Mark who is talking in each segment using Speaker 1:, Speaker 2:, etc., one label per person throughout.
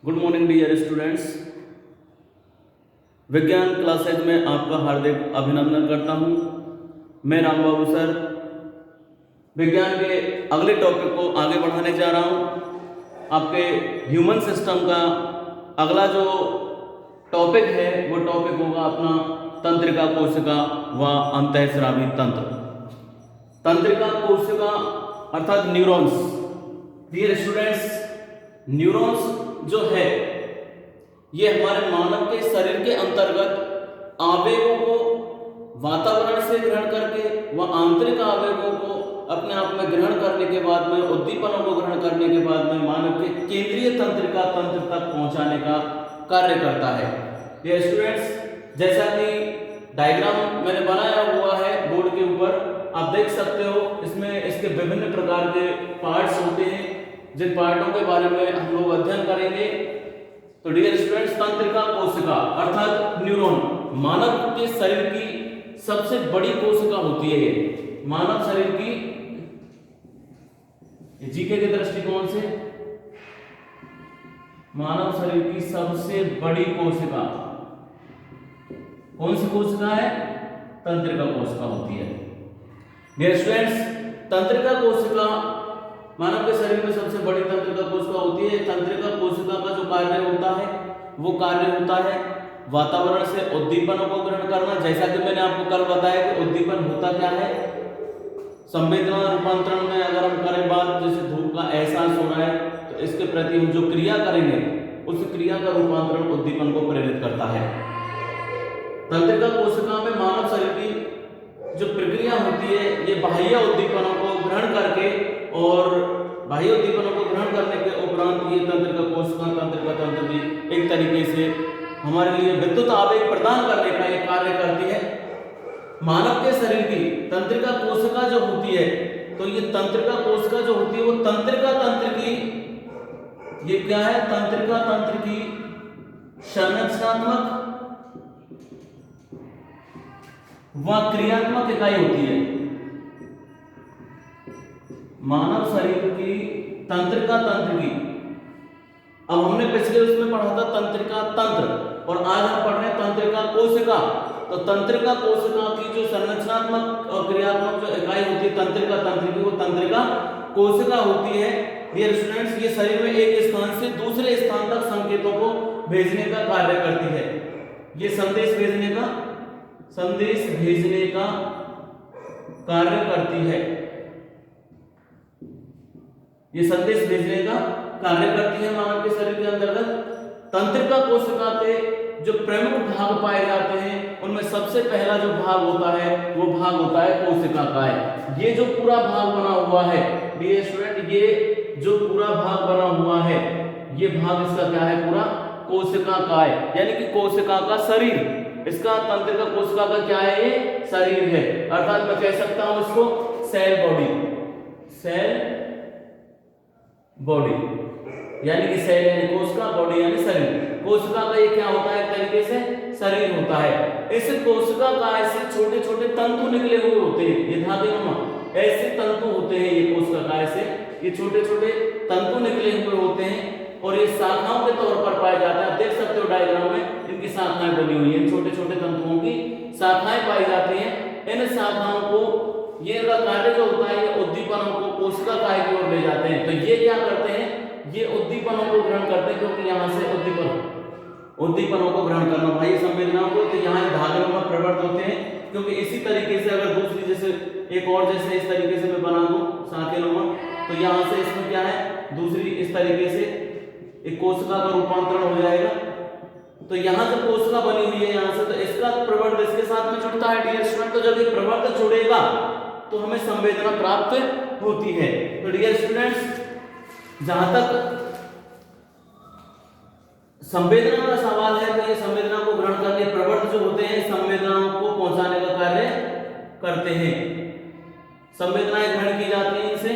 Speaker 1: Good morning dear students. विज्ञान classes में आपका हार्दिक अभिनंदन करता हूं। मैं राम बाबू सर विज्ञान के अगले टॉपिक को आगे बढ़ाने जा रहा हूं। आपके ह्यूमन सिस्टम का अगला जो टॉपिक है वो टॉपिक होगा अपना तंत्रिका कोशिका व अंतःस्रावी तंत्र। तंत्रिका कोशिका अर्थात न्यूरॉन्स। डियर स्टूडेंट्स, न्यूरॉन्स जो है ये हमारे मानव के शरीर के अंतर्गत आवेगों को वातावरण से ग्रहण करके व आंतरिक आवेगों को अपने आप में ग्रहण करने के बाद में, उद्दीपनों को ग्रहण करने के बाद में मानव के केंद्रीय तंत्रिका तंत्र तक पहुंचाने का कार्य करता है। ये स्टूडेंट्स, जैसा कि डायग्राम मैंने बनाया हुआ है बोर्ड के ऊपर, आप देख सकते हो। इसमें इसके विभिन्न प्रकार के पार्ट्स होते हैं जिन पार्टों के बारे में हम लोग अध्ययन करेंगे। तो डियर स्टूडेंट्स, तंत्रिका कोशिका अर्थात न्यूरॉन मानव के शरीर की सबसे बड़ी कोशिका होती है। ये मानव शरीर की जीके के दृष्टिकोण से मानव शरीर की सबसे बड़ी कोशिका कौन सी कोशिका है? तंत्रिका कोशिका होती है। डियर स्टूडेंट्स, तंत्रिका कोशिका मानव के शरीर में सबसे बड़ी तंत्रिका कोशिका होती है। तंत्रिका कोशिका का जो कार्य होता है वो कार्य होता है वातावरण से उद्दीपनों को ग्रहण करना। जैसा कि मैंने आपको कल बताया कि उद्दीपन होता क्या है, संवेदना रूपांतरण में अगर हम करें बात, जैसे धूप का एहसास हो रहा है तो इसके प्रति हम जो क्रिया करेंगे उस क्रिया का रूपांतरण उद्दीपन को प्रेरित करता है। तंत्रिका कोशिका में मानव शरीर की जो प्रक्रिया होती है ये बाह्य उद्दीपनों को ग्रहण करके और बाह्य उद्दीपनों को ग्रहण करने के उपरांत ये तंत्रिका कोशिका तंत्रिका तंत्र भी एक तरीके से हमारे लिए विद्युत आवेग प्रदान करने का ये कार्य करती है। मानव के शरीर की तंत्रिका कोशिका जो होती है, तो ये तंत्रिका कोशिका जो होती है वो तंत्रिका तंत्र की, ये क्या है? तंत्रिका तंत्र की संरचनात्मक व क्रियात्मक इकाई होती है। मानव शरीर की तंत्रिका तंत्र की, अब हमने पिछले उसमें पढ़ा था तंत्रिका तंत्र और आज हम पढ़ रहे हैं तंत्रिका कोशिका। तो तंत्रिका कोशिका की जो संरचनात्मक और क्रियात्मक जो इकाई होती है तंत्रिका तंत्र की, वो तंत्रिका कोशिका होती है। डियर स्टूडेंट्स, ये शरीर में एक स्थान से दूसरे स्थान तक संकेतों को भेजने का कार्य करती है। ये संदेश भेजने का कार्य करती है। ये संदेश भेजने का कार्य करती है मानव के शरीर के अंतर्गत। तंत्रिका कोशिका के जो प्रमुख भाग पाए जाते हैं उनमें सबसे पहला जो भाग होता है वो भाग होता है कोशिका काय। ये जो पूरा भाग बना हुआ है डियर स्टूडेंट, ये जो पूरा भाग बना हुआ है ये भाग इसका क्या है? पूरा कोशिका काय, यानी कि कोशिका का शरीर। इसका तंत्रिका कोशिका का क्या है? ये शरीर है। अर्थात मैं कह सकता हूं इसको सेल बॉडी, यानी कि सेल यानी कोशिका, बॉडी यानी शरीर। कोशिका का ये क्या होता है? एक तरीके से शरीर होता है। इस कोशिका का ऐसे छोटे छोटे तंतु निकले हुए होते हैं, ये धागेनुमा ऐसे तंतु होते हैं। ये कोशिका का ऐसे ये छोटे छोटे तंतु निकले हुए होते हैं और ये शाखाओं के तौर पर पाए जाते हैं। आप देख सकते हो डायग्राम में इनकी शाखाएं बनी हुई हैं, छोटे छोटे तंतुओं की शाखाएं पाई जाती हैं। इन शाखाओं को ये इनका कार्य जो होता है ये उद्दीपनों को कोशिका काय की ओर ले जाते हैं। तो ये क्या करते हैं? ये उद्दीपनों को ग्रहण करते हैं, क्योंकि यहाँ से उद्दीपनों को ग्रहण करना बाह्य संवेदनाओं को, तो यहाँ धागेनुमा प्रवृत्त होते हैं। क्योंकि इसी तरीके से अगर दूसरी जैसे एक और जैसे इस तरीके से मैं बना दूं शाखेनुमा, तो यहाँ से इसमें क्या है? दूसरी इस तरीके से एक कोशिका का रूपांतरण हो जाएगा। तो यहाँ जब कोशिका बनी हुई है यहाँ से, तो इसका प्रवर्त इसके साथ में जुड़ता है डियर स्टूडेंट। तो जब ये प्रवर्त जुड़ेगा तो हमें संवेदना प्राप्त होती है। तो डियर स्टूडेंट्स, जहां तक संवेदना का सवाल है तो ये संवेदना को ग्रहण करके प्रवर्त जो होते हैं संवेदनाओं को पहुंचाने का कार्य करते हैं। संवेदनाएं ग्रहण की जाती हैं इनसे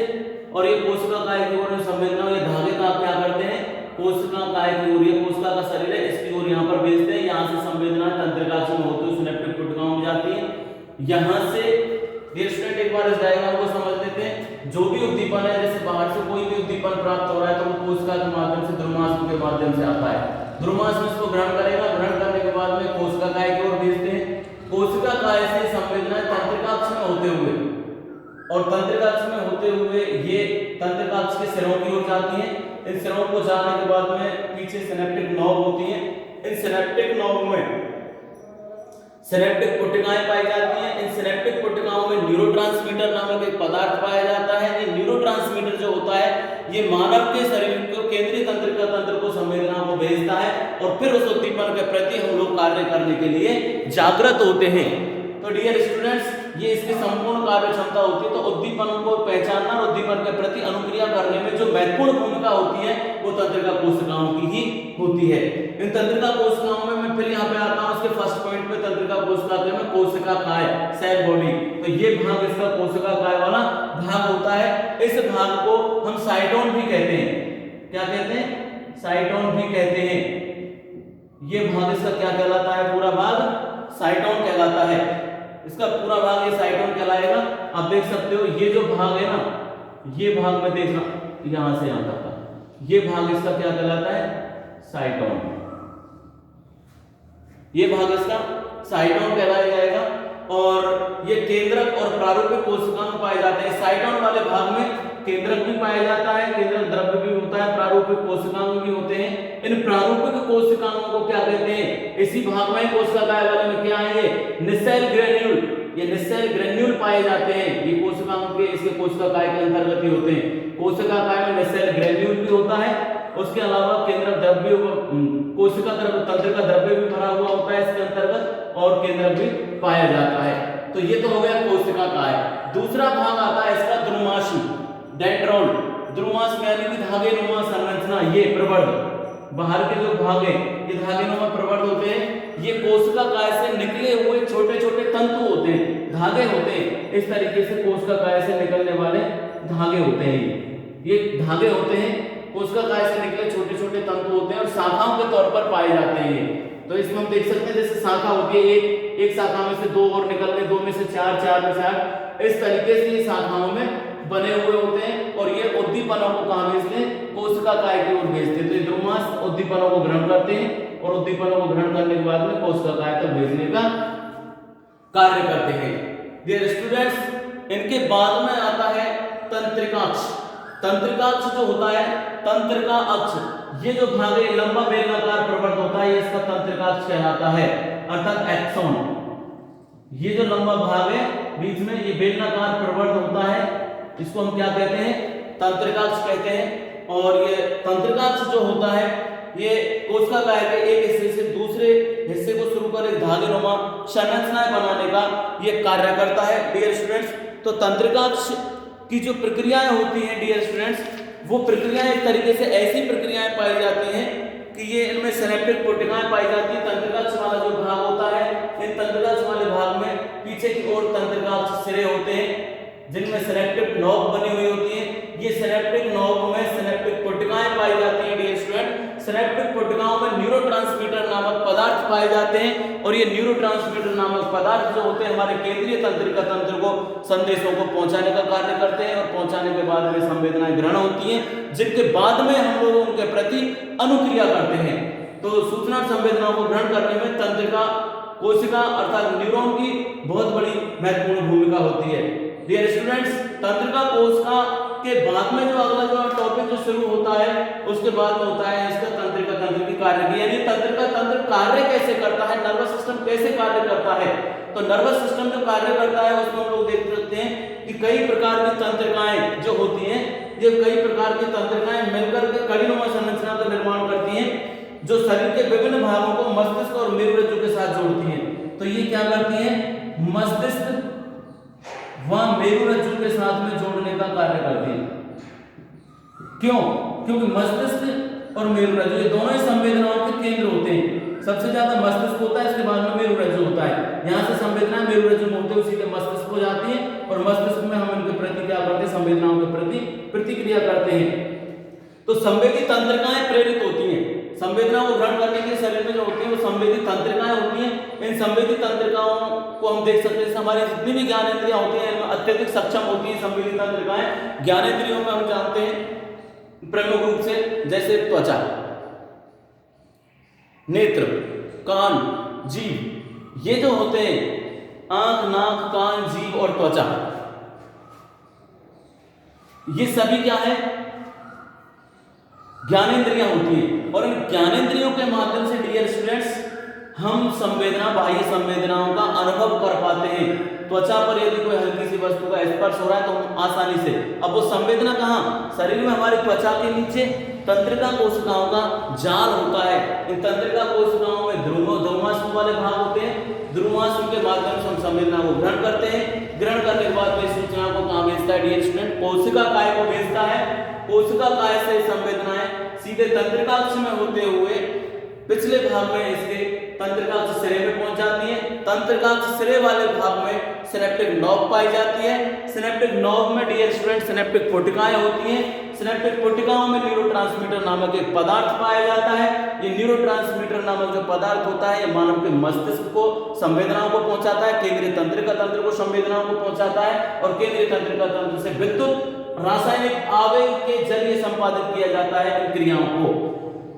Speaker 1: और ये कोशिका काय की ओर संवेदना, ये धागे का क्या करते हैं? कोशिका काय की ओर, ये कोशिका का शरीर है इसकी ओर यहाँ पर भेजते हैं। यहाँ से संवेदना तंत्रिका से होती है, सिनेप्टिक टुटकाओं में जाती है। यहाँ से डियर स्टूडेंट एक बार इस डायग्राम को समझ लेते हैं। जो भी उद्दीपन है, जैसे बाहर से कोई भी उद्दीपन प्राप्त हो रहा है तो वो कोशिका के माध्यम से, ध्रुमांश के माध्यम से आता है। ध्रुमांश में इसको ग्रहण करेगा, ग्रहण करने के बाद में कोशिका काय की ओर भेजते हैं। कोशिका काय से संवेदनाएं तंत्रिकाक्ष में होते हुए, और तंत्रिकाक्ष में होते हुए ये तंत्रिकाक्ष के सिरों की ओर जाती हैं। इन सिरों को जाने के बाद में पीछे सिनेप्टिक नॉब होती हैं। इन सिनेप्टिक नॉब में सिनेप्टिक कोशिकाएं पाई जाती हैं। इन सिनेप्टिक कोशिकाओं में न्यूरोट्रांसमीटर नामक एक पदार्थ पाया जाता है। ये न्यूरोट्रांसमीटर जो होता है ये मानव के शरीर को केंद्रीय तंत्रिका तंत्र को संवेदनाओं को भेजता है, और फिर उस उद्दीपन के प्रति हम लोग कार्य करने के लिए जागृत होते हैं। तो डियर स्टूडेंट्स, ये इसकी संपूर्ण कार्य क्षमता होती है। तो उद्दीपनों को पहचानना और उद्दीपन के प्रति अनुक्रिया करने में जो महत्वपूर्ण भूमिका होती है वो तंत्रिका कोशिकाओं की ही होती है। इन तंत्रिका कोशिकाओं में मैं फिर यहाँ पे आता हूँ, इसके फर्स्ट पॉइंट पे तंत्रिका कोशिका में कोशिका काय, सेल बॉडी। तो ये भाग इसका कोशिका काय वाला भाग होता है। इस भाग को हम साइटोन भी कहते हैं। क्या कहते हैं? साइटोन भी कहते हैं। ये भाग इसका क्या कहलाता है? पूरा भाग साइटोन कहलाता है। इसका पूरा भाग ये साइटोन कहलाएगा। आप देख सकते हो ये जो भाग है ना, ये भाग में देखना यहां से यहां तक का, ये भाग इसका क्या कहलाता है? साइटोन। ये भाग इसका साइटोन कहलाया जाएगा। और ये केंद्रक और प्रारूपिक कोशिकाओं में पाए जाते हैं। साइटोन वाले भाग में केंद्रक भी पाया जाता है, केंद्रक द्रव्य भी होता है, प्रारूपिक कोशिकाओं भी होते हैं। इन प्रारूपिक कोशिकाओं को क्या कहते हैं? इसी भाग में कोशिका काय वाले में क्या है? ये निसेल ग्रेन्यूल, ये निसेल ग्रेन्यूल पाए जाते हैं। ये कोशिकाओं के, इसके कोशिका काय के अंतर्गत ही होते हैं। कोशिका काय में निसेल ग्रेन्यूल भी होता है। उसके अलावा केंद्रक द्रव्य, कोशिका द्रव्य, तंत्रिका द्रव्य भी भरा हुआ होता है इसके अंतर्गत, और केंद्रक भी पाया जाता है। तो ये तो हो गया कोशिका काय। दूसरा भाग आता है इसका ध्रुमाशी, डेंड्रोन। ध्रुमाश में यानी कि धागेनुमा संरचना, ये प्रवर्ध, बाहर के जो भाग है ये धागेनुमा प्रवर्ध होते हैं। ये कोशिका काय से निकले हुए छोटे छोटे तंतु होते हैं, धागे होते हैं। इस तरीके से कोशिका काय से निकलने वाले धागे होते हैं। ये धागे होते हैं, कोशिका काय से निकले छोटे छोटे तंतु होते हैं और शाखाओं के तौर पर पाए जाते हैं। तो इसमें हम देख सकते हैं जैसे शाखा होती है, एक शाखा में से दो और निकल गए, दो में से चार, चार में से आठ, इस तरीके से ये शाखाओं में बने हुए होते हैं। और ये उद्दीपनों को कहां भेजते हैं? कोशिका काय की ओर भेजते हैं। तो ये ध्रुमाश उद्दीपनों को ग्रहण करते हैं और उद्दीपनों को ग्रहण करने के बाद में कोशिका काय तक भेजने का कार्य करते हैं। डियर स्टूडेंट्स, इनके बाद में आता है तंत्रिकाक्ष। तंत्रिकाक्ष जो होता है, तंत्रिका अक्ष, ये जो भाग है लंबा बेलनाकार प्रवर्त होता है, ये इसका तंत्रिकाक्ष कहलाता है, अर्थात एक्सोन। ये जो लंबा भाग है बीच में, ये बेलनाकार प्रवर्त होता है, इसको हम क्या कहते हैं? तंत्रिकाक्ष कहते हैं। और ये तंत्रिकाक्ष जो होता है ये कोशिका काय के एक हिस्से से दूसरे हिस्से को शुरू कर एक धागेनुमा संरचनाएं बनाने का ये कार्य करता है। डियर स्टूडेंट्स, तो तंत्रिकाक्ष की जो प्रक्रियाएं होती हैं डियर स्टूडेंट्स, वो प्रक्रियाएं एक तरीके से ऐसी प्रक्रियाएं पाई जाती हैं कि ये इनमें सिनेप्टिक कोशिकाएं पाई जाती हैं। तंत्रिकाक्ष वाला जो भाग होता है, इन तंत्रिकाक्ष वाले भाग में पीछे की ओर तंत्रिकाक्ष सिरे होते हैं जिनमें सिनेप्टिक नॉब बनी हुई होती है। ये सिनेप्टिक नॉब में सिनेप्टिक कोशिकाएं पाई जाती हैं। डियर स्टूडेंट, सिनेप्टिक कोशिकाओं में न्यूरोट्रांसमीटर नामक पदार्थ पाए जाते हैं, और ये न्यूरोट्रांसमीटर नामक पदार्थ जो होते हैं हमारे केंद्रीय तंत्रिका तंत्र को संदेशों को पहुंचाने का कार्य करते हैं, और पहुंचाने के बाद में संवेदनाएं ग्रहण होती हैं, जिनके बाद में हम लोग उनके प्रति अनुक्रिया करते हैं। तो सूचना संवेदनाओं को ग्रहण करने में तंत्रिका कोशिका अर्थात न्यूरॉन की बहुत बड़ी महत्वपूर्ण भूमिका होती है। डियर स्टूडेंट्स, तंत्रिका कोशिका के बाद में जो अगला जो टॉपिक जो शुरू होता है उसके बाद में होता है इसका तंत्रिका तंत्र की कार्य, यानी तंत्रिका तंत्र कार्य कैसे करता है, नर्वस सिस्टम कैसे कार्य करता है। तो नर्वस सिस्टम जो कार्य करता है उसमें हम लोग देख सकते हैं कि कई प्रकार की तंत्रिकाएं जो होती हैं, ये कई प्रकार की तंत्रिकाएं मिलकर के कड़ीनुमा संरचना का निर्माण करती हैं, जो शरीर के विभिन्न भागों को मस्तिष्क और मेरुरज्जु के साथ जोड़ती हैं। तो ये क्या करती हैं? मस्तिष्क व मेरुरज्जु के साथ में जोड़ने का कार्य करती है। क्यों? क्योंकि मस्तिष्क और मेरुरज्जु ये दोनों ही संवेदनाओं के केंद्र होते हैं। सबसे ज्यादा मस्तिष्क होता है, इसके बाद में मेरुरज्जु होता है। यहाँ से संवेदनाएं मेरुरज्जु में होते हुए सीधे मस्तिष्क को जाती है, और मस्तिष्क में हम इनके प्रति क्या करते हैं? संवेदनाओं के प्रति प्रतिक्रिया करते हैं। तो संवेदी तंत्रिकाएं प्रेरित होती हैं, संवेदनाओं को ग्रहण करने के लिए शरीर में जो होती है वो संवेदी तंत्रिकाएं होती हैं। इन संवेदी तंत्रिकाओं को हम देख सकते हैं, हमारी जितनी भी ज्ञानेंद्रियां होती हैं इनमें अत्यधिक सक्षम होती हैं संवेदी तंत्रिकाएं। ज्ञानेंद्रियों में हम जानते हैं प्रमुख रूप से जैसे त्वचा, नेत्र, कान, जीभ, ये जो होते हैं आंख, नाक, कान, जीभ और त्वचा, ये सभी क्या है? ज्ञानेंद्रियां होती हैं। और इन ज्ञानेंद्रियों के माध्यम से डियर स्टूडेंट्स हम संवेदना, बाह्य संवेदनाओं का अनुभव कर पाते हैं। त्वचा पर यदि कोई हल्की सी वस्तु का स्पर्श हो रहा है तो हम आसानी से, अब वो संवेदना कहाँ? शरीर में हमारी त्वचा के नीचे तंत्रिका कोशिकाओं का जाल होता है। इन तंत्रिका कोशिकाओं में ध्रुवांश वाले भाग होते हैं। ध्रुवांश के माध्यम से हम संवेदना को ग्रहण करते हैं। ग्रहण करने के बाद में सूचना को कहाँ भेजता है डियर स्टूडेंट? कोशिका काय को भेजता है। कोशिका काय से संवेदनाएं सीधे तंत्रिकाक्ष में होते हुए पिछले भाग में इसके तंत्रिकाक्ष सिरे में पहुंच जाती है। तंत्रिकाक्ष सिरे वाले भाग में सिनेप्टिक नॉब पाई जाती है। सिनेप्टिक नॉब में डियर स्टूडेंट सिनेप्टिक पुटिकाएं होती हैं। सिनेप्टिक पुटिकाओं में न्यूरोट्रांसमीटर नामक एक पदार्थ पाया जाता है। ये न्यूरोट्रांसमीटर नामक जो पदार्थ होता है ये मानव के मस्तिष्क को संवेदनाओं को पहुंचाता है, केंद्रीय तंत्रिका तंत्र को संवेदनाओं को पहुंचाता है और केंद्रीय तंत्रिका तंत्र से विद्युत रासायनिक आवेग के जरिए संपादित किया जाता है इन क्रियाओं को।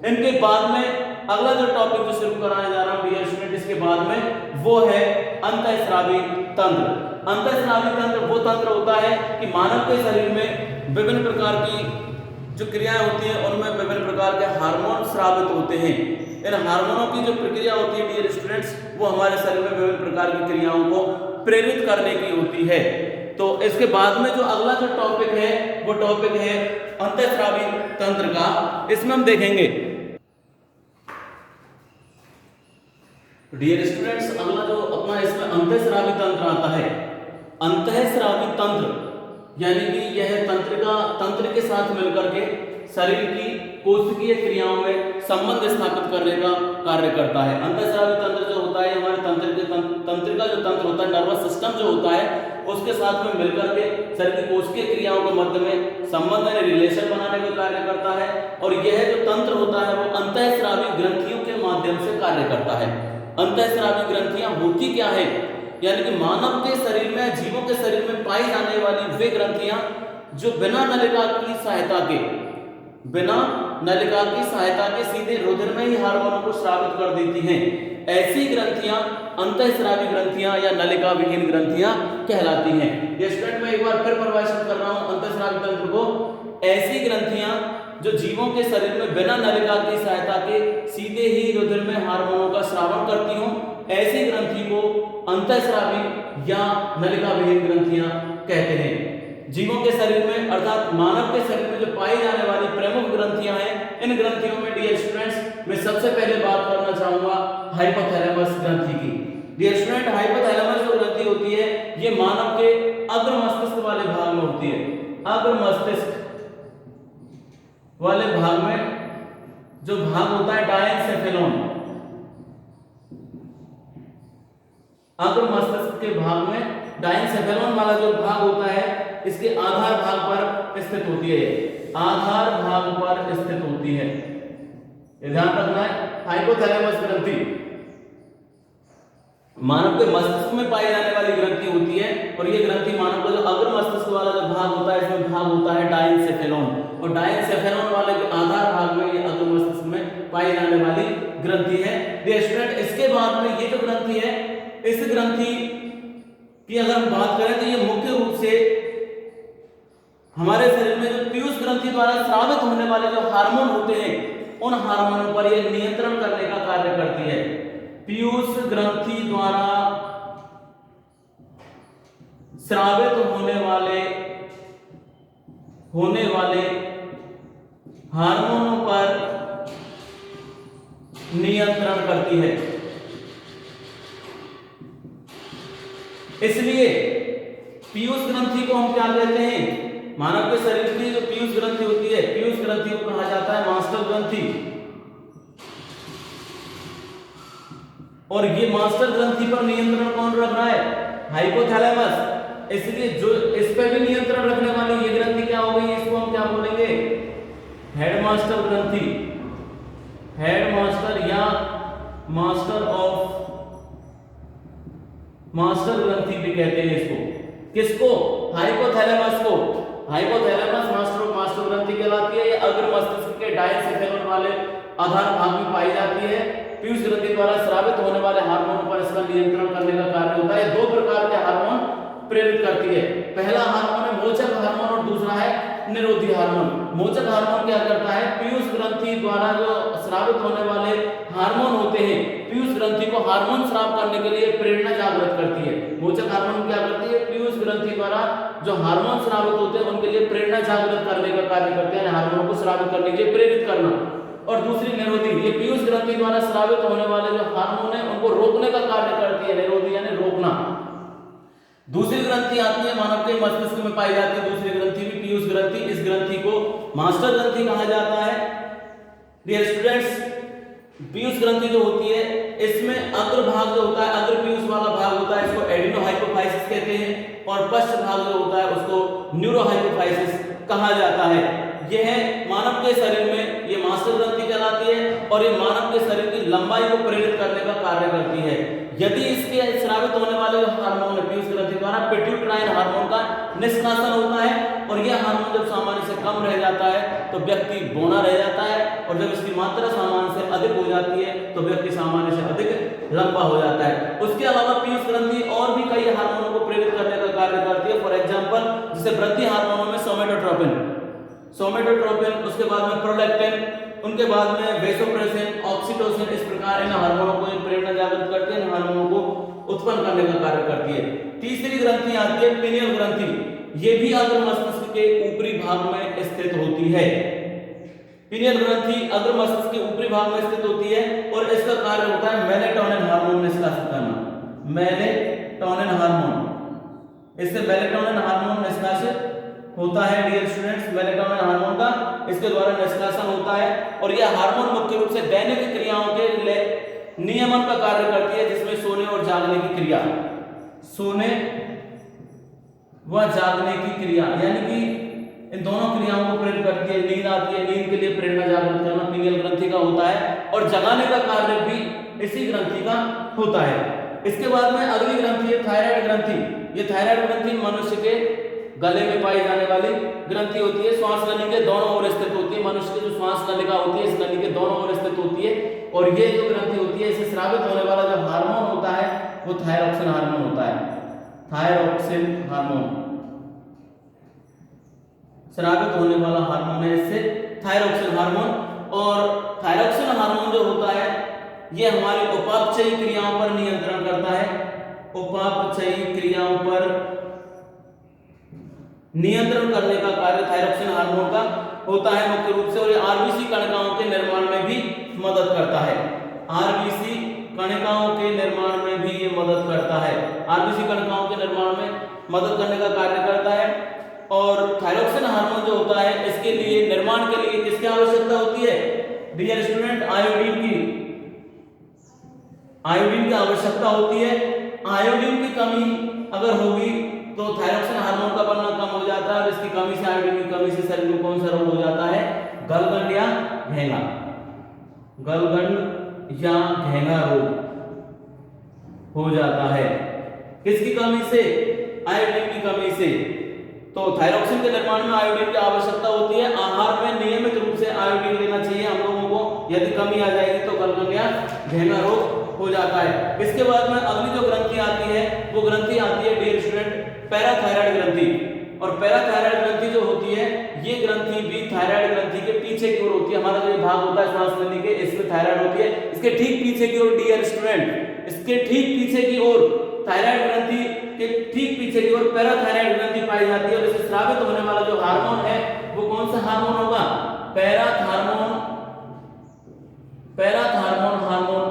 Speaker 1: इनके बाद में अगला जो टॉपिक जो शुरू कराने जा रहा हूं डियर स्टूडेंट, इसके बाद में वो है अंतःस्रावी तंत्र। अंतःस्रावी तंत्र वो तंत्र होता है कि मानव के शरीर में विभिन्न प्रकार की जो क्रियाएं होती हैं उनमें विभिन्न प्रकार के हार्मोन स्रावित होते हैं। इन हार्मोनों की जो प्रक्रिया होती है डियर स्टूडेंट्स वो हमारे शरीर में विभिन्न प्रकार की क्रियाओं को प्रेरित करने की होती है। तो इसके बाद में जो अगला जो टॉपिक है वो टॉपिक है अंतःस्रावी तंत्र का। इसमें हम देखेंगे डियर स्टूडेंट्स अगला जो अपना इसमें अंतःस्रावी तंत्र आता है। अंतःस्रावी तंत्र यानी कि यह तंत्र के साथ मिलकर के शरीर की कोशिकीय क्रियाओं में संबंध स्थापित करने का कार्य करता है। अंतःस्रावी तंत्र जो होता है हमारे तंत्रिका जो तंत्र होता है, नर्वस सिस्टम जो होता है उसके साथ में मिलकर के शरीर की कोशिकीय क्रियाओं के मध्य में संबंध यानी रिलेशन बनाने का कार्य करता है। और यह जो तंत्र होता है वो अंतःस्रावी ग्रंथियों के माध्यम से कार्य करता है। अंतःस्रावी ग्रंथियां होती क्या है? यानी कि मानव के शरीर में, जीवों के शरीर में पाई जाने वाली वे ग्रंथियां जो बिना नलिका की सहायता के सीधे रुधिर में ही हार्मोनों को स्रावित कर देती हैं। ऐसी ग्रंथियां अंतःस्रावी ग्रंथियां या नलिका विहीन ग्रंथियां कहलाती हैं। ये स्टूडेंट मैं एक बार फिर परिभाषित कर रहा हूं अंतःस्रावी तंत्र को। ऐसी ग्रंथियां जो जीवों के शरीर में बिना नलिका की सहायता के सीधे ही रुधिर में हार्मोनों का स्रावण करती हों, ऐसी ग्रंथि को अंतःस्रावी या नलिका विहीन ग्रंथियां कहते हैं। जीवों के शरीर में अर्थात मानव के शरीर में जो पाई जाने वाली प्रमुख ग्रंथियां हैं, इन ग्रंथियों में डियर स्टूडेंट्स मैं सबसे पहले बात करना चाहूंगा हाइपोथैलेमस ग्रंथि की। डियर स्टूडेंट हाइपोथैलेमस जो ग्रंथि होती है ये मानव के अग्र मस्तिष्क वाले भाग में होती है। अग्र मस्तिष्क वाले भाग में जो भाग होता है डायेंसेफेलॉन, अग्र मस्तिष्क के भाग में डायेंसेफेलॉन वाला जो भाग होता है इसके आधार भाग पर स्थित होती है। आधार भाग पर स्थित होती है, ये ध्यान रखना है। हाइपोथैलेमस ग्रंथि मानव के मस्तिष्क में पाई जाने वाली ग्रंथि होती है और ये ग्रंथि मानव का जो अग्र मस्तिष्क वाला जो भाग होता है इसमें भाग होता है डायेंसेफेलॉन और डायेंसेफेलॉन वाले के आधार भाग में ये अग्र मस्तिष्क में पाई जाने वाली ग्रंथि है। डियर स्टूडेंट इसके बाद में ये जो ग्रंथि है, इस ग्रंथि की अगर हम बात करें तो ये मुख्य रूप से हमारे शरीर में जो पीयूष ग्रंथि द्वारा स्रावित होने वाले जो हार्मोन होते हैं उन हार्मोनों पर ये नियंत्रण करने का कार्य करती है। पीयूष ग्रंथि द्वारा स्रावित होने वाले हार्मोनों पर नियंत्रण करती है। इसलिए पीयूष ग्रंथि को हम क्या कहते हैं? मानव के शरीर की जो पीयूष ग्रंथि होती है, पीयूष ग्रंथि को कहा जाता है मास्टर ग्रंथि। और ये मास्टर ग्रंथि पर नियंत्रण कौन रख रहा है? हाइपोथैलेमस। इसलिए जो इस पर भी नियंत्रण रखने वाली ये ग्रंथि क्या हो गई? इसको हम क्या बोलेंगे? हेडमास्टर ग्रंथि। हेडमास्टर या मास्टर ग्रंथि भी कहते हैं इसको। किसको? हाइपोथैलेमस को। हाइपोथैलेमस मास्टर ग्रंथि कहलाता कहलाती है। ये अग्र मस्तिष्क के डायसेफेलोन वाले आधार भाग में पाई जाती है। पीयूष ग्रंथि द्वारा स्रावित होने वाले हार्मोन पर इसका नियंत्रण करने का कार्य होता है। 2 प्रकार के हार्मोन प्रेरित करती है। पहला हार्मोन है मोचक हार्मोन और दूसरा है निरोधी हार्मोन। मोचक हार्मोन क्या करता है, पीयूष ग्रंथि द्वारा जो स्रावित होने वाले हार्मोन होते हैं, पीयूष ग्रंथि को हार्मोन स्राव करने के लिए प्रेरणा जागृत करती है। मोचक हार्मोन क्या करती है, पीयूष ग्रंथि द्वारा जो हार्मोन स्रावित होते हैं उनके लिए प्रेरणा जागृत करने का कार्य करते हैं, हार्मोन को स्रावित करने के लिए प्रेरित करना। और दूसरी निरोधी, ये पीयूष ग्रंथि द्वारा स्रावित होने वाले जो हार्मोन है उनको रोकने का कार्य करती है। निरोधी यानी रोकना। दूसरी ग्रंथि आती है मानव के मस्तिष्क में पाई जाती है, दूसरी ग्रंथि भी पीयूष ग्रंथि। इस ग्रंथि को मास्टर ग्रंथि कहा जाता है। डियर स्टूडेंट्स, पीयूष ग्रंथि जो होती है इसमें अग्र भाग जो होता है, अग्र पीयूष वाला भाग होता है, इसको एडिनोहाइपोफाइसिस कहते हैं। और पश्च भाग जो होता है उसको न्यूरोहाइपोफाइसिस कहा जाता है। यह मानव के शरीर में ये मास्टर ग्रंथि कहलाती है और ये मानव के शरीर की लंबाई को प्रेरित करने का कार्य करती है। यदि इसके स्रावित होने वाले हार्मोन पीयूष ग्रंथि द्वारा पिट्यूटाइन हार्मोन का निष्कासन होता है और यह हार्मोन जब सामान्य से कम रह जाता है तो व्यक्ति बौना रह जाता है, और जब इसकी मात्रा सामान्य से अधिक हो जाती है तो व्यक्ति सामान्य से अधिक लंबा हो जाता है। उसके अलावा पीयूष ग्रंथि और भी कई हार्मोनों को प्रेरित करने का कार्य करती है। फॉर एग्जाम्पल, जैसे वृद्धि हार्मोनों में सोमेटोट्रोपिन, उसके बाद में प्रोलैक्टिन, उनके बाद में वेसोप्रेसिन, ऑक्सीटोसिन, इस प्रकार इन हार्मोनों को प्रेरणा जागृत करती है, इन हार्मोनों को उत्पन्न करने का कार्य करती है। तीसरी ग्रंथि आती है पिनियल ग्रंथि। ये भी अग्र मस्तिष्क के ऊपरी भाग में स्थित होती है। पिनियल ग्रंथि अग्र मस्तिष्क के ऊपरी भाग में स्थित होती है और इसका कार्य होता है मेलेटोनिन हार्मोन निष्कासित करना। मेलेटोनिन हार्मोन, इससे मेलेटोनिन हार्मोन निष्कासित होता है। डियर स्टूडेंट्स, मेलेटोनिन हार्मोन का इसके द्वारा निष्कासन होता है और यह हार्मोन मुख्य रूप से दैनिक क्रियाओं के नियमन का कार्य करती है, जिसमें सोने और जागने की क्रिया, सोने व जागने की क्रिया यानी कि इन दोनों क्रियाओं को प्रेरित करती है। नींद आती है, नींद के लिए प्रेरणा जागृत करना पिनियल ग्रंथि का होता है और जगाने का कार्य भी इसी ग्रंथि का होता है। इसके बाद में अगली ग्रंथि है थायराइड ग्रंथि। ये थायराइड ग्रंथि मनुष्य के गले में पाई जाने वाली ग्रंथि होती है। श्वास नली के दोनों ओर स्थित होती है। मनुष्य की जो श्वास नलिका होती है इस नली के दोनों ओर स्थित होती है और ये जो ग्रंथि होती है इसे स्रावित होने वाला जो हार्मोन होता है वो थायरॉक्सिन हार्मोन होता है। थायरॉक्सिन हार्मोन स्रावित होने वाला हार्मोन है इससे थायरॉक्सिन हार्मोन। और थायरॉक्सिन हार्मोन जो होता है ये हमारी उपापचयी क्रियाओं पर नियंत्रण करता है। उपापचयी क्रियाओं पर नियंत्रण करने का कार्य थायरॉक्सिन हार्मोन का होता है मुख्य रूप से, और ये आरबीसी कणिकाओं के निर्माण में भी मदद करता है। आरबीसी कणिकाओं के निर्माण में भी ये मदद करता है। आरबीसी कणिकाओं के निर्माण में मदद करने का कार्य करता है। और थायरॉक्सिन हार्मोन जो होता है इसके लिए निर्माण के लिए किसकी आवश्यकता होती है डियर स्टूडेंट? आयोडीन की आवश्यकता होती है। आयोडीन की कमी अगर होगी तो थायरॉक्सिन हार्मोन का बनना कम हो जाता है और इसकी कमी से, आयोडीन की कमी से शरीर में कौन सा रोग हो जाता है? गलगंड या घेंगा, गलगंड या घेंगा रोग हो जाता है। किसकी कमी से? आयोडीन की कमी से। तो थायरॉक्सिन के निर्माण में आयोडीन की आवश्यकता होती है। आहार में नियमित रूप से आयोडीन लेना चाहिए हम लोगों को। यदि कमी आ जाएगी तो गलगंड या घेंगा रोग हो जाता है। इसके बाद में अगली जो ग्रंथि आती है वो ग्रंथि आती है डियर स्टूडेंट पैराथायराइड ग्रंथि। और पैराथायराइड ग्रंथि जो होती है ये ग्रंथि भी थायराइड ग्रंथि के पीछे की ओर होती है। हमारा जो भाग होता है श्वास नली के, इसमें थायराइड होती है। इसके ठीक पीछे की ओर डियर स्टूडेंट, इसके ठीक पीछे की ओर थायराइड ग्रंथि के ठीक पीछे की ओर पैराथायराइड ग्रंथि पाई जाती है। और इससे स्रावित होने वाला जो हार्मोन है वो कौन सा हार्मोन होगा? पैराथार्मोन हार्मोन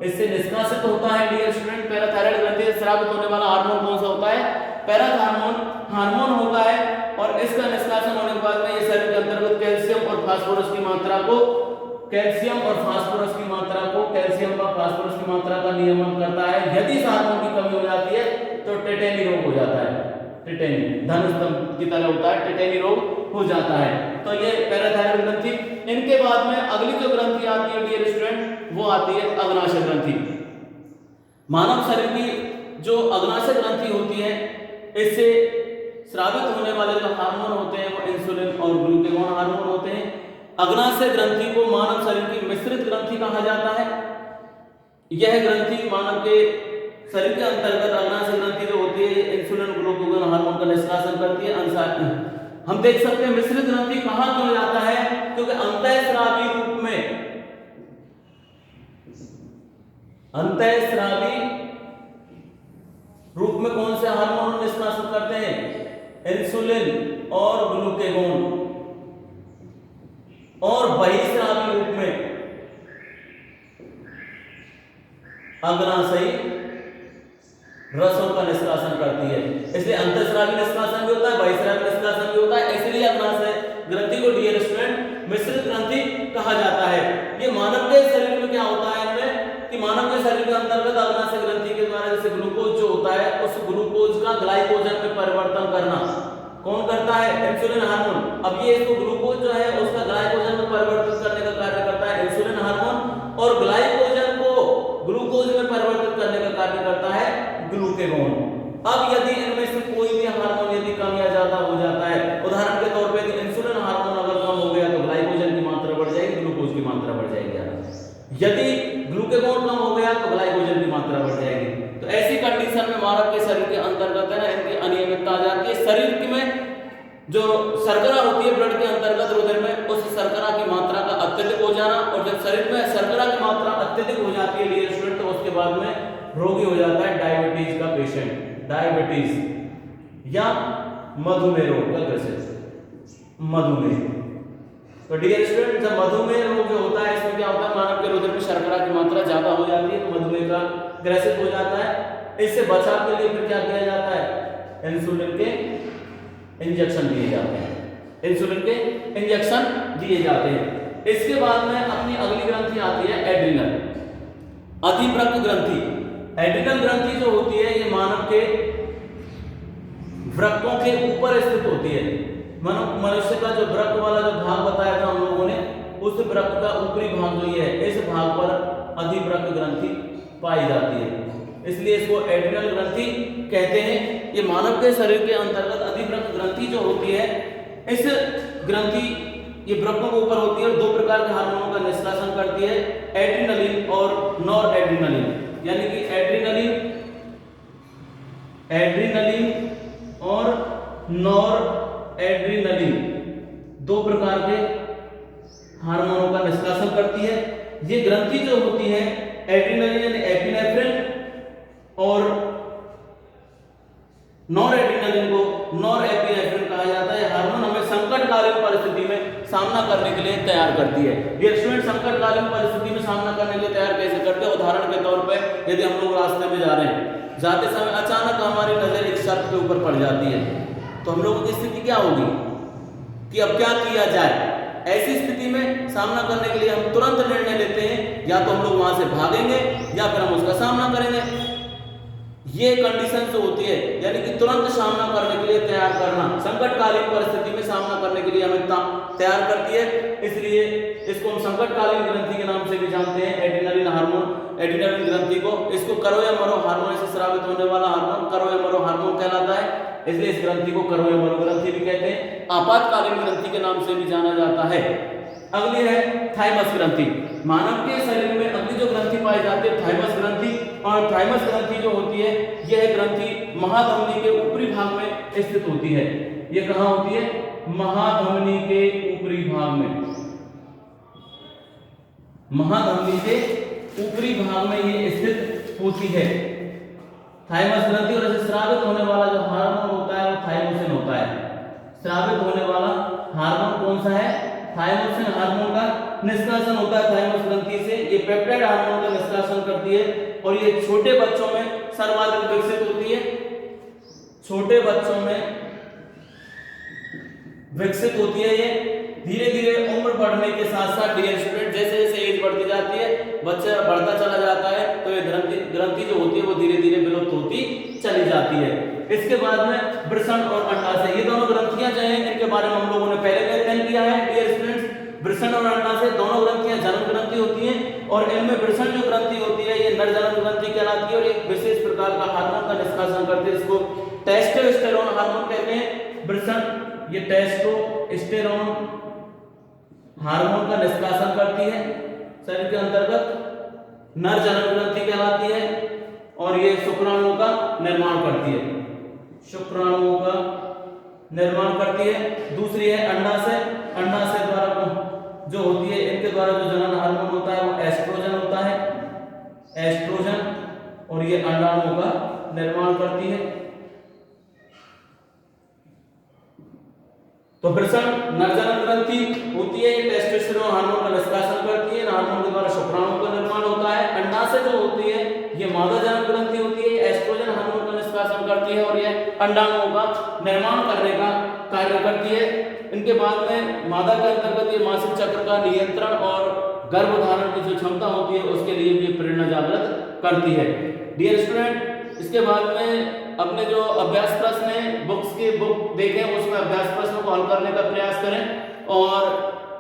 Speaker 1: इससे निष्कासित होता है डियर स्टूडेंट। पैराथायराइड ग्रंथि से स्रावित होने वाला हार्मोन कौन सा होता है? पैराथार्मोन हार्मोन होता है। और इसका निष्कासन होने के बाद में ये शरीर के अंतर्गत कैल्शियम और फास्फोरस की मात्रा को कैल्शियम व फास्फोरस की मात्रा का नियमन करता है। यदि इस हार्मोन की कमी हो जाती है तो टेटेनी रोग हो जाता है। टेटेनी धन स्तंभ की तरह होता है, टेटेनी रोग हो जाता है। तो ये पैराथायराइड ग्रंथि। इनके बाद में अगली जो ग्रंथि आती है डियर स्टूडेंट वो आती है अग्नाशय ग्रंथि। मानव शरीर की जो अग्नाशय ग्रंथि होती है इससे स्रावित होने वाले जो हार्मोन होते हैं वो इंसुलिन और ग्लूकेगॉन हार्मोन होते हैं। अग्नाशय ग्रंथि को मानव शरीर की मिश्रित ग्रंथि कहा जाता है। यह ग्रंथि मानव के शरीर के अंतर्गत अग्नाशय ग्रंथि जो होती है इंसुलिन ग्लूकागोन हार्मोन का निष्कासन करती है। हम देख सकते हैं मिश्रित ग्रंथि कहां क्यों जाता है, क्योंकि अंतःस्रावी रूप में कौन से हार्मोन निष्कासित करते हैं, इंसुलिन और ग्लूकागोन, और बहिस्रावी रूप में अग्नाशयी रसों का निष्कासन करती है। इसलिए अंतःस्रावी निष्कासन भी होता है, बहिस्रावी निष्कासन भी होता है। इसलिए अग्नाशय ग्रंथि को डियर स्टूडेंट मिश्रित ग्रंथि कहा जाता है। ये मानव के शरीर में क्या होता है इनमें कि मानव के शरीर के अंतर्गत अग्नाशय ग्रंथि के द्वारा जैसे ग्लूकोज जो होता है उस ग्लूकोज का ग्लाइकोजन में परिवर्तन करना कौन करता है, इंसुलिन हार्मोन। अब ये इसको ग्लूकोज जो है उसका ग्लाइकोजन में परिवर्तित करने का कार्य करता है इंसुलिन हार्मोन, और ग्लाइकोजन को ग्लूकोज में परिवर्तित करने का कार्य करता है ग्लूकागोन। अब यदि इनमें से कोई भी हार्मोन यदि कम या ज्यादा हो जाता है, उदाहरण के तौर पे यदि इंसुलिन हार्मोन अगर कम हो गया तो ग्लाइकोजन की मात्रा बढ़ जाएगी, ग्लूकोज की मात्रा बढ़ जाएगी। यदि ग्लूकागोन कम हो गया तो ग्लाइकोजन की मात्रा बढ़ जाएगी। तो ऐसी कंडीशन में मानव के शरीर के अंतर्गत है ना इनकी अनियमितता आ जाती है। शरीर में जो शर्करा होती है ब्लड के अंतर्गत रुधिर में, उस शर्करा की मात्रा का अत्यधिक हो जाना, और जब शरीर में शर्करा की मात्रा अत्यधिक हो जाती है डियर स्टूडेंट, तो उसके बाद में रोगी हो जाता है डायबिटीज का पेशेंट, डायबिटीज या मधुमेह रोग का ग्रसित मधुमेह। तो डियर स्टूडेंट जब मधुमेह रोग जो होता है इसमें क्या होता है, मानव के रुधिर में शर्करा की मात्रा ज्यादा हो जाती है तो मधुमेह का ग्रसित हो जाता है। इससे बचाव के लिए फिर क्या किया जाता है, इंसुलिन के इंजेक्शन दिए जाते हैं, इंसुलिन के इंजेक्शन दिए जाते हैं। इसके बाद में अपनी अगली ग्रंथि आती है एड्रिनल, अधिवृक्क ग्रंथि। एड्रिनल ग्रंथि जो होती है ये मानव के वृक्कों के ऊपर स्थित होती है। मनुष्य का जो वृक्क वाला जो भाग बताया था हम लोगों ने, उस वृक्क का ऊपरी भाग जो ये है इस भाग पर अधिवृक्क ग्रंथि पाई जाती है, इसलिए इसको एड्रिनल ग्रंथि कहते हैं। ये मानव के शरीर के अंतर्गत अधिवृक्क ग्रंथि जो होती है, इस ग्रंथि ये वृक्कों के ऊपर होती है और दो प्रकार के हार्मोनों का निष्कासन करती है, एड्रिनलिन और नॉर एड्रिनलिन। यानी कि एड्रिनलिन और नॉर एड्रिनलिन दो प्रकार के हार्मोनों का निष्कासन करती है। ये ग्रंथि जो होती है एड्रिनलिन यानी एपिनेफ्रिन और नॉर एड्रिनलिन को नॉर एपिनेफ्रिन कहा जाता है। हार्मोन हमें संकटकालीन परिस्थिति में सामना करने के लिए तैयार करती है। ये स्टूडेंट संकटकालीन परिस्थिति में सामना करने के लिए तैयार कैसे करते हैं, उदाहरण के तौर पे यदि हम लोग रास्ते में जा रहे हैं, जाते समय अचानक हमारी नजर एक सर्प के ऊपर पड़ जाती है तो हम लोगों की स्थिति क्या होगी कि अब क्या किया जाए। ऐसी स्थिति में सामना करने के लिए हम तुरंत निर्णय लेते हैं, या तो हम लोग वहां से भागेंगे या फिर हम उसका सामना करेंगे। ये कंडीशन जो होती है यानी कि तुरंत सामना करने के लिए तैयार करना, संकटकालीन परिस्थिति में सामना करने के लिए हमें तैयार करती है, इसलिए इसको हम संकटकालीन ग्रंथि के नाम से भी जानते हैं। एड्रिनलिन हार्मोन, एड्रिनलिन ग्रंथि को इसको करो या मरो हार्मोन से स्रावित होने वाला हार्मोन करो या मरो हार्मोन कहलाता है, इसलिए इस ग्रंथि को करो या मरो ग्रंथि भी कहते हैं। आपातकालीन ग्रंथि के नाम से भी जाना जाता है। अगली है थाइमस ग्रंथि। मानव के शरीर में अगली जो ग्रंथि पाई जाती है थाइमस ग्रंथि, और थाइमस ग्रंथि जो होती है यह ग्रंथि महाधमनी के ऊपरी भाग में स्थित होती है। यह कहां होती है, महाधमनी के ऊपरी भाग में, महाधमनी के ऊपरी भाग में ये स्थित होती है थाइमस ग्रंथि। और इसे स्रावित होने वाला जो हार्मोन होता है वो थाइमोसिन होता है। स्रावित होने वाला हार्मोन कौन सा है, थाइमोसिन हार्मोन का निष्कासन होता है थाइमस ग्रंथि से। ये पेप्टाइड हार्मोन का निष्कासन करती है और ये छोटे बच्चों में सर्वाधिक विकसित होती है, छोटे बच्चों में विकसित होती है। ये धीरे धीरे उम्र बढ़ने के साथ साथ डियर स्टूडेंट जैसे जैसे एज बढ़ती जाती है, बच्चा बढ़ता चला जाता है, तो ये ग्रंथि जो होती है वो धीरे धीरे विलुप्त होती चली जाती है। इसके बाद में वृषण और अंडाशय, ये दोनों ग्रंथियां जो हैं इनके बारे में हम लोगों ने पहले भी अध्ययन किया है डियर स्टूडेंट्स। वृषण और अंडाशय दोनों ग्रंथियां जन्म ग्रंथि होती हैं, और इनमें वृषण जो ग्रंथि होती है ये नर जन्म ग्रंथि कहलाती है और एक विशेष प्रकार का हार्मोन का निष्कासन करती है, इसको टेस्टोस्टेरोन हार्मोन कहते हैं। वृषण ये टेस्टोस्टेरोन हार्मोन का निष्कासन करती है शरीर के अंतर्गत, नर जनन ग्रंथि कहलाती है, और ये शुक्राणुओं का निर्माण करती है, शुक्राणुओं का निर्माण करती है। दूसरी है अंडाशय, अंडाशय द्वारा जो होती है, इनके द्वारा जो जनन हार्मोन होता है वो एस्ट्रोजन होता है, एस्ट्रोजन, और ये अंडाणुओं का निर्माण करती है। तो वृषण नरजनन ग्रंथि होती है, ये टेस्टोस्टेरोन हार्मोन का निष्कासन करती है, हार्मोन के द्वारा शुक्राणुओं का निर्माण होता है। अंडाशय जो होती है ये मादा जनन ग्रंथि होती है, एस्ट्रोजन हार्मोन का निष्कासन करती है और ये अंडाणुओं का निर्माण करने का कार्य करती है। इनके बाद में मादा के अंतर्गत ये मासिक चक्र का नियंत्रण और गर्भधारण की जो क्षमता होती है उसके लिए भी प्रेरणा जागृत करती है। डियर स्टूडेंट, इसके बाद में अपने जो अभ्यास प्रश्न है बुक्स की बुक देखें, उसमें अभ्यास प्रश्नों को हल करने का प्रयास करें। और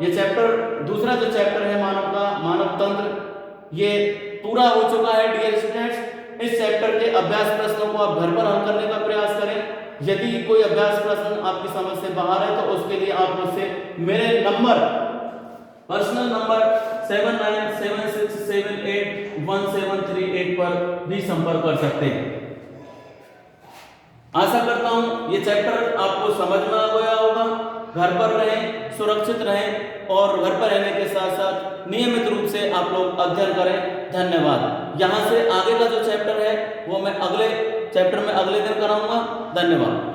Speaker 1: ये चैप्टर, दूसरा जो चैप्टर है मानव का, मानव तंत्र, ये पूरा हो चुका है। डियर स्टूडेंट्स, इस चैप्टर के अभ्यास प्रश्नों को आप घर पर हल करने का प्रयास करें। यदि कोई अभ्यास प्रश्न आपकी समझ से बाहर है तो उसके लिए आप मुझसे मेरे नंबर, पर्सनल नंबर 7976781738 पर भी संपर्क कर सकते हैं। आशा करता हूं ये चैप्टर आपको समझ में आ गया होगा। घर पर रहें, सुरक्षित रहें और घर पर रहने के साथ साथ नियमित रूप से आप लोग अध्ययन करें। धन्यवाद। यहाँ से आगे का जो चैप्टर है वो मैं अगले चैप्टर में अगले दिन कराऊंगा। धन्यवाद।